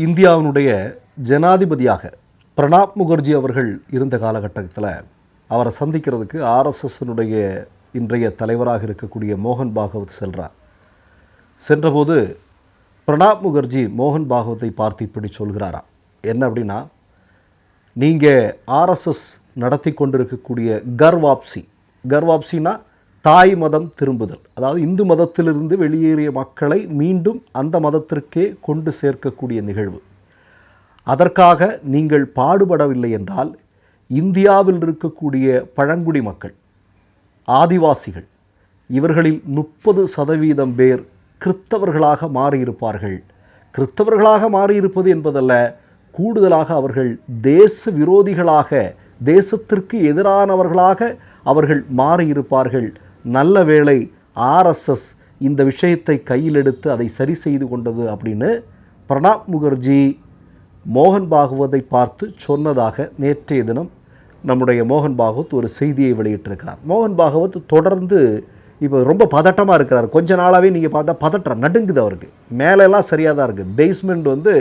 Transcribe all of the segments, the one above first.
இந்தியாவினுடைய ஜனாதிபதியாக பிரணாப் முகர்ஜி அவர்கள் இருந்த காலகட்டத்தில் அவரை சந்திக்கிறதுக்கு ஆர்எஸ்எஸ்னுடைய இன்றைய தலைவராக இருக்கக்கூடிய மோகன் பாகவத் செல்கிறார். சென்றபோது பிரணாப் முகர்ஜி மோகன் பாகவத்தை பார்த்து இப்படி சொல்கிறாராம். என்ன அப்படின்னா, நீங்கள் ஆர்எஸ்எஸ் நடத்தி கொண்டிருக்கக்கூடிய கர்வாப்சினா தாய் மதம் திரும்புதல், அதாவது இந்து மதத்திலிருந்து வெளியேறிய மக்களை மீண்டும் அந்த மதத்திற்கே கொண்டு சேர்க்கக்கூடிய நிகழ்வு. அதற்காக நீங்கள் பாடுபடவில்லை என்றால் இந்தியாவில் இருக்கக்கூடிய பழங்குடி மக்கள், ஆதிவாசிகள், இவர்களில் 30% பேர் கிறித்தவர்களாக மாறியிருப்பார்கள். கிறித்தவர்களாக மாறியிருப்பது என்பதல்ல, கூடுதலாக அவர்கள் தேச விரோதிகளாக, தேசத்திற்கு எதிரானவர்களாக அவர்கள் மாறியிருப்பார்கள். நல்ல வேளை ஆர்எஸ்எஸ் இந்த விஷயத்தை கையில் எடுத்து அதை சரி செய்து கொண்டது அப்படின்னு பிரணாப் முகர்ஜி மோகன் பாகவத்தை பார்த்து சொன்னதாக நேற்றைய தினம் நம்முடைய மோகன் பாகவத் ஒரு செய்தியை வெளியிட்டிருக்கிறார். மோகன் பாகவத் தொடர்ந்து இப்போ ரொம்ப பதட்டமாக இருக்கிறார். கொஞ்ச நாளாகவே நீங்கள் பார்த்தா பதட்டம் நடுங்குது அவருக்கு. மேலெல்லாம் சரியாக தான் இருக்குது, பேஸ்மெண்ட்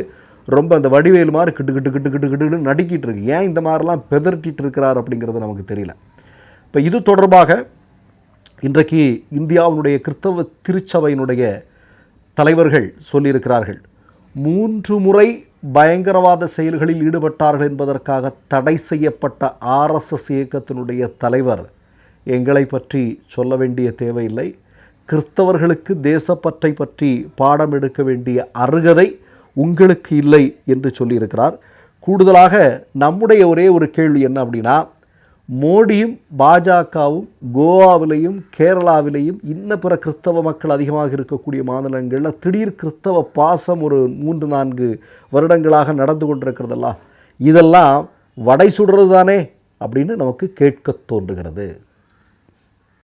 ரொம்ப அந்த வடிவேல் மாதிரி கிட்டு கிட்டு கிட்டு கிட்டு கிட்டுன்னு நடுக்கிட்டு இருக்கு. ஏன் இந்த மாதிரிலாம் பெதர்ட்டிட்டு இருக்கிறார் அப்படிங்கிறது நமக்கு தெரியல. இப்போ இது தொடர்பாக இன்றைக்கு இந்தியாவினுடைய கிறிஸ்தவ திருச்சபையினுடைய தலைவர்கள் சொல்லியிருக்கிறார்கள். 3 முறை பயங்கரவாத செயல்களில் ஈடுபட்டார்கள் என்பதற்காக தடை செய்யப்பட்ட ஆர்எஸ்எஸ் இயக்கத்தினுடைய தலைவர் எங்களை பற்றி சொல்ல வேண்டிய தேவையில்லை, கிறிஸ்தவர்களுக்கு தேசப்பற்றை பற்றி பாடம் எடுக்க வேண்டிய அருகதை உங்களுக்கு இல்லை என்று சொல்லியிருக்கிறார். கூடுதலாக நம்முடைய ஒரே ஒரு கேள்வி என்ன அப்படின்னா, மோடியும் பாஜகவும் கோவாவிலையும் கேரளாவிலையும் இன்ன பிற கிறிஸ்தவ மக்கள் அதிகமாக இருக்கக்கூடிய மாநிலங்களில் திடீர் கிறிஸ்தவ பாசம் ஒரு 3-4 வருடங்களாக நடந்து கொண்டிருக்கிறதெல்லாம் இதெல்லாம் வடை சுடுறது தானே அப்படின்னு நமக்கு கேட்க தோன்றுகிறது.